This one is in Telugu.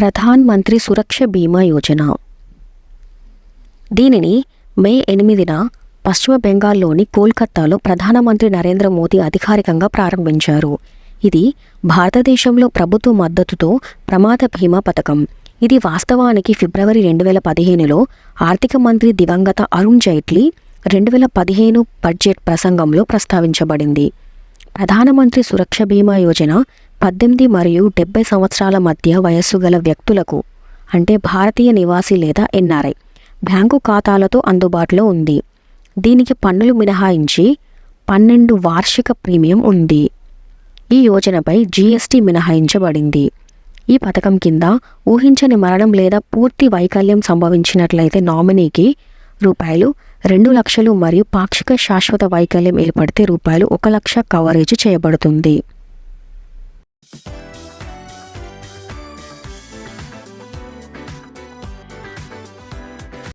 ప్రధాన్ మంత్రి సురక్ష బీమా యోజన. దీనిని మే 8న పశ్చిమ బెంగాల్లోని కోల్కతాలో ప్రధానమంత్రి నరేంద్ర మోదీ అధికారికంగా ప్రారంభించారు. ఇది భారతదేశంలో ప్రభుత్వ మద్దతుతో ప్రమాద బీమా పథకం. ఇది వాస్తవానికి ఫిబ్రవరి 2015లో ఆర్థిక మంత్రి దివంగత అరుణ్ జైట్లీ 2015 బడ్జెట్ ప్రసంగంలో ప్రస్తావించబడింది. ప్రధానమంత్రి సురక్ష బీమా యోజన 18 మరియు 70 సంవత్సరాల మధ్య వయస్సు గల వ్యక్తులకు, అంటే భారతీయ నివాసి లేదా ఎన్ఆర్ఐ, బ్యాంకు ఖాతాలతో అందుబాటులో ఉంది. దీనికి పన్నులు మినహాయించి 12 వార్షిక ప్రీమియం ఉంది. ఈ యోజనపై జీఎస్టీ మినహాయించబడింది. ఈ పథకం కింద ఊహించని మరణం లేదా పూర్తి వైకల్యం సంభవించినట్లయితే నామినీకి ₹2 లక్షలు మరియు పాక్షిక శాశ్వత వైకల్యం ఏర్పడితే ₹1 లక్ష కవరేజ్ చేయబడుతుంది.